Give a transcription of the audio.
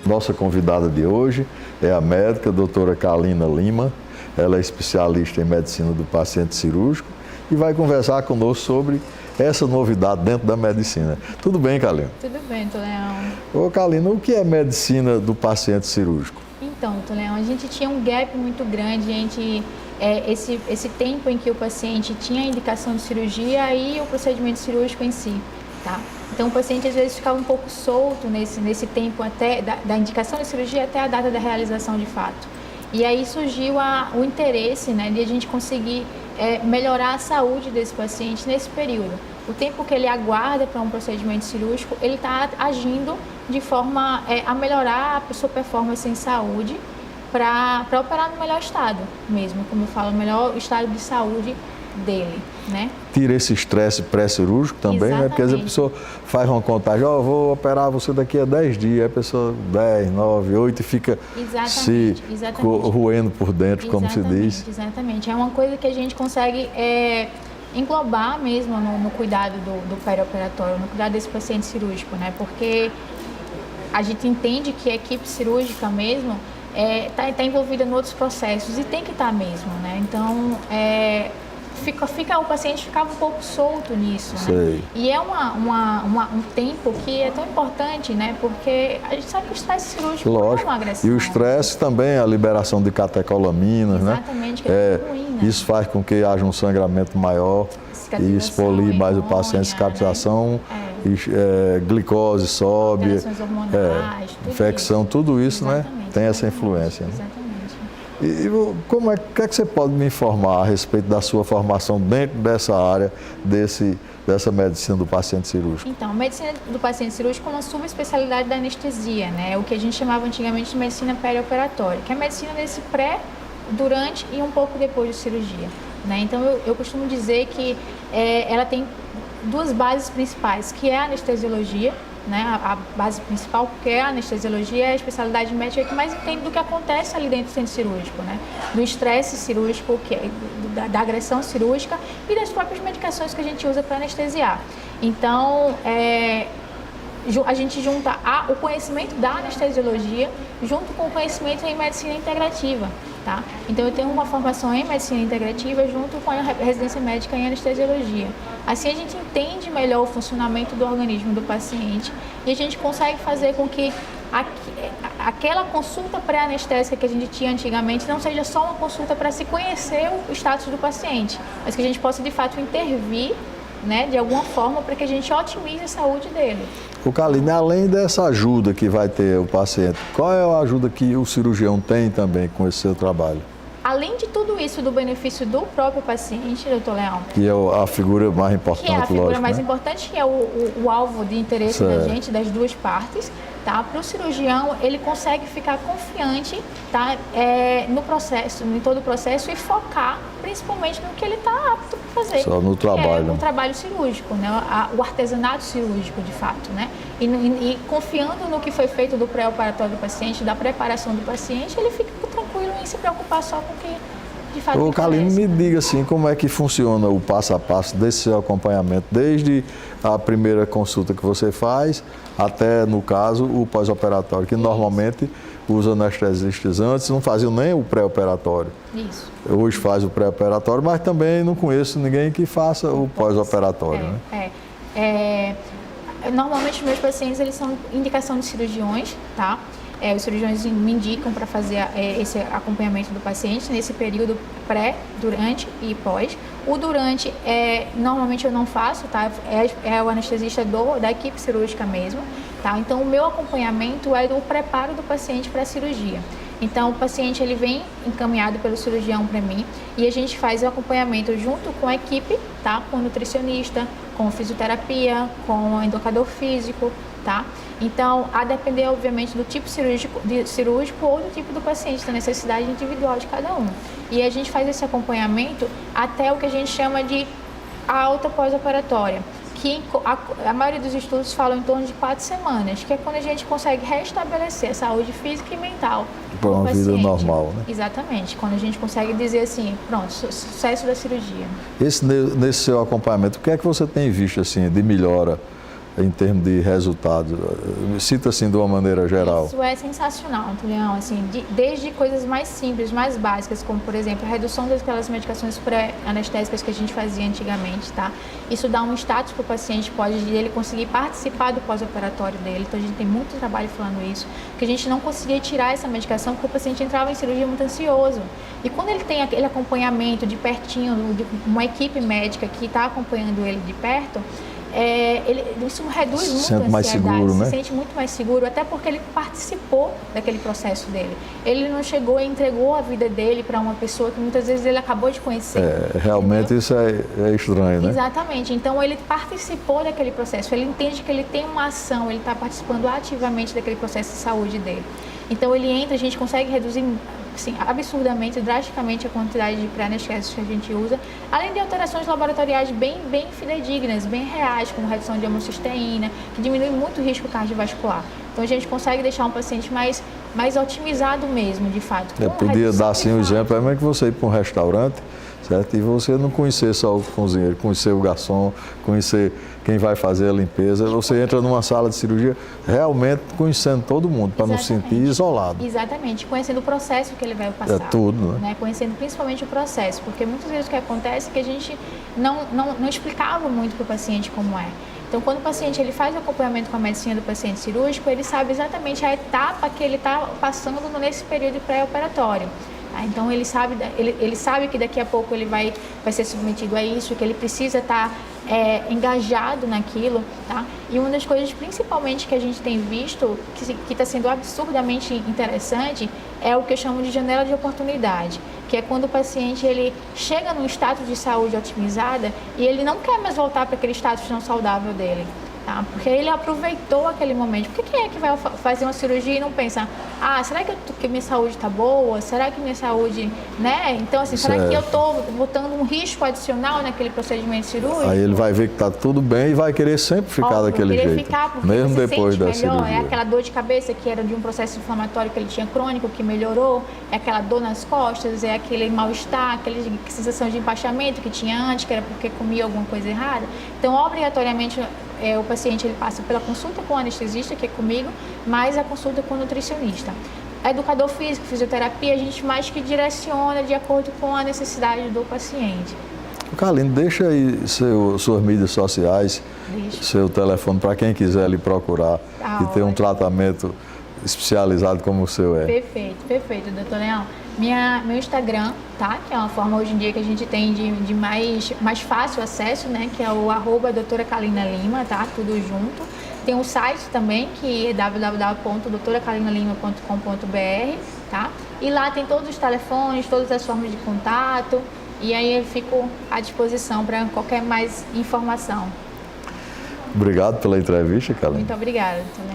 Nossa convidada de hoje é a médica doutora Kalina Lima. Ela é especialista em medicina do paciente cirúrgico e vai conversar conosco sobre essa novidade dentro da medicina. Tudo bem, Kalina? Tudo bem, Leão. Ô, Kalina, o que é medicina do paciente cirúrgico? Então, Leão, a gente tinha um gap muito grande entre esse tempo em que o paciente tinha a indicação de cirurgia e o procedimento cirúrgico em si, tá? Então, o paciente às vezes ficava um pouco solto nesse tempo até da indicação de cirurgia até a data da realização de fato. E aí surgiu o interesse, né, de a gente conseguir melhorar a saúde desse paciente nesse período. O tempo que ele aguarda para um procedimento cirúrgico, ele está agindo de forma a melhorar a sua performance em saúde para operar no melhor estado mesmo, como eu falo, o melhor estado de saúde dele, né? Tira esse estresse pré-cirúrgico também, Exatamente. né? Porque às vezes a pessoa faz uma contagem, vou operar você daqui a 10 dias, aí a pessoa 10, 9, 8 e fica se roendo por dentro, como se diz. Exatamente, é uma coisa que a gente consegue englobar mesmo no cuidado do perioperatório, no cuidado desse paciente cirúrgico, né? Porque a gente entende que a equipe cirúrgica mesmo tá envolvida em outros processos e tem que estar mesmo, né? Então, o paciente ficava um pouco solto nisso, né? E é um tempo que é tão importante, né? Porque a gente sabe que o estresse cirúrgico é uma agressão. E o estresse também, a liberação de catecolaminas, exatamente, que é ruim, né? Isso faz com que haja um sangramento maior e expolir mais o paciente, cicatrização, né? Glicose sobe, infecção, tudo isso, né? Tem essa influência. Né? Exatamente. E o que é que você pode me informar a respeito da sua formação dentro dessa área, dessa medicina do paciente cirúrgico? Então, a medicina do paciente cirúrgico é uma subespecialidade da anestesia, né? O que a gente chamava antigamente de medicina perioperatória, que é a medicina desse pré, durante e um pouco depois de cirurgia, né? Então, eu costumo dizer que ela tem duas bases principais, que é a anestesiologia, né? A base principal, porque a anestesiologia é a especialidade médica que mais entende do que acontece ali dentro do centro cirúrgico, né? Do estresse cirúrgico, da agressão cirúrgica e das próprias medicações que a gente usa para anestesiar. Então, a gente junta o conhecimento da anestesiologia junto com o conhecimento em medicina integrativa, tá? Então, eu tenho uma formação em medicina integrativa junto com a residência médica em anestesiologia. Assim, a gente entende melhor o funcionamento do organismo do paciente e a gente consegue fazer com que aquela consulta pré-anestésica que a gente tinha antigamente não seja só uma consulta para se conhecer o status do paciente, mas que a gente possa, de fato, intervir, né, de alguma forma para que a gente otimize a saúde dele. O Kalina, além dessa ajuda que vai ter o paciente, qual é a ajuda que o cirurgião tem também com esse seu trabalho? Além de tudo isso, do benefício do próprio paciente, doutor Leão. Que é a figura mais importante, que é a figura lógico, mais né? importante, que é o alvo de interesse da gente, das duas partes. Tá? Para o cirurgião, ele consegue ficar confiante, tá? No processo, em todo o processo e focar principalmente no que ele está apto para fazer. Só no trabalho. O trabalho cirúrgico, né? O artesanato cirúrgico, de fato, né? E confiando no que foi feito do pré-operatório do paciente, da preparação do paciente, ele fica tranquilo em se preocupar só com o que de fato interessa. Kalina, me diga assim, como é que funciona o passo a passo desse seu acompanhamento, desde a primeira consulta que você faz até, no caso, o pós-operatório, que normalmente os anestesistas antes não faziam nem o pré-operatório. Isso. Hoje faz o pré-operatório, mas também não conheço ninguém que faça o pós-operatório, né? Normalmente, os meus pacientes, eles são indicação de cirurgiões, tá? Os cirurgiões me indicam para fazer esse acompanhamento do paciente nesse período pré, durante e pós. O durante, normalmente eu não faço, tá? É o anestesista da equipe cirúrgica mesmo, tá? Então, o meu acompanhamento é do preparo do paciente para a cirurgia. Então, o paciente ele vem encaminhado pelo cirurgião para mim e a gente faz o acompanhamento junto com a equipe, tá? Com o nutricionista, com fisioterapia, com o educador físico, tá? Então, a depender, obviamente, do tipo cirúrgico ou do tipo do paciente, da necessidade individual de cada um. E a gente faz esse acompanhamento até o que a gente chama de alta pós-operatória, que a maioria dos estudos falam em torno de 4 semanas, que é quando a gente consegue restabelecer a saúde física e mental para uma vida normal, né? Exatamente, quando a gente consegue dizer assim, pronto, sucesso da cirurgia. Nesse seu acompanhamento, o que é que você tem visto assim de melhora em termos de resultados? Cita assim de uma maneira geral. Isso é sensacional, Leão, assim, desde coisas mais simples, mais básicas, como por exemplo a redução daquelas medicações pré-anestésicas que a gente fazia antigamente, tá? Isso dá um status para o paciente, pode ele conseguir participar do pós-operatório dele, então a gente tem muito trabalho falando isso, que a gente não conseguia tirar essa medicação porque o paciente entrava em cirurgia muito ansioso. E quando ele tem aquele acompanhamento de pertinho, de uma equipe médica que está acompanhando ele de perto, isso reduz muito a ansiedade, mais seguro, né? Se sente muito mais seguro, até porque ele participou daquele processo dele. Ele não chegou e entregou a vida dele para uma pessoa que muitas vezes ele acabou de conhecer. Realmente entendeu? Isso é estranho, né? Exatamente. Então ele participou daquele processo, ele entende que ele tem uma ação, ele está participando ativamente daquele processo de saúde dele. Então ele entra, a gente consegue reduzir assim, absurdamente, drasticamente a quantidade de pré-anestésicos que a gente usa, além de alterações laboratoriais bem fidedignas, bem reais, como redução de homocisteína, que diminui muito o risco cardiovascular. Então a gente consegue deixar um paciente mais otimizado mesmo, de fato. Podia dar assim um exemplo, é que você ir para um restaurante, certo? E você não conhecer só o cozinheiro, conhecer o garçom, conhecer quem vai fazer a limpeza. Você entra numa sala de cirurgia realmente conhecendo todo mundo, para não se sentir isolado. Exatamente, conhecendo o processo que ele vai passar. Tudo, né? Conhecendo principalmente o processo, porque muitas vezes o que acontece é que a gente não explicava muito para o paciente como é. Então, quando o paciente ele faz o acompanhamento com a medicina do paciente cirúrgico, ele sabe exatamente a etapa que ele está passando nesse período pré-operatório. Então ele sabe que daqui a pouco ele vai ser submetido a isso, que ele precisa estar engajado naquilo, tá? E uma das coisas principalmente que a gente tem visto, que está sendo absurdamente interessante, é o que eu chamo de janela de oportunidade, que é quando o paciente ele chega num status de saúde otimizada e ele não quer mais voltar para aquele status não saudável dele. Tá? Porque ele aproveitou aquele momento. Porque quem é que vai fazer uma cirurgia e não pensa, será que minha saúde está boa? Será que minha saúde, né? Então, assim, será que eu estou botando um risco adicional naquele procedimento cirúrgico? Aí ele vai ver que está tudo bem e vai querer sempre ficar daquele jeito. Ficar porque mesmo depois da cirurgia. É aquela dor de cabeça que era de um processo inflamatório que ele tinha crônico, que melhorou, é aquela dor nas costas, é aquele mal-estar, aquela sensação de empachamento que tinha antes, que era porque comia alguma coisa errada. Então, obrigatoriamente, o paciente ele passa pela consulta com o anestesista, que é comigo, mais a consulta com o nutricionista. Educador físico, fisioterapia, a gente mais que direciona de acordo com a necessidade do paciente. Carline, deixa aí suas mídias sociais, seu telefone para quem quiser lhe procurar e ter um tratamento especializado como o seu é. Perfeito, doutor Leão. Meu Instagram, tá? Que é uma forma hoje em dia que a gente tem de mais fácil acesso, né? Que é o @doutora Carlina Lima, tá? Tudo junto. Tem um site também, que é www.doutoracalinalima.com.br, tá? E lá tem todos os telefones, todas as formas de contato. E aí eu fico à disposição para qualquer mais informação. Obrigado pela entrevista, Carlina. Muito obrigada, doutor Leão.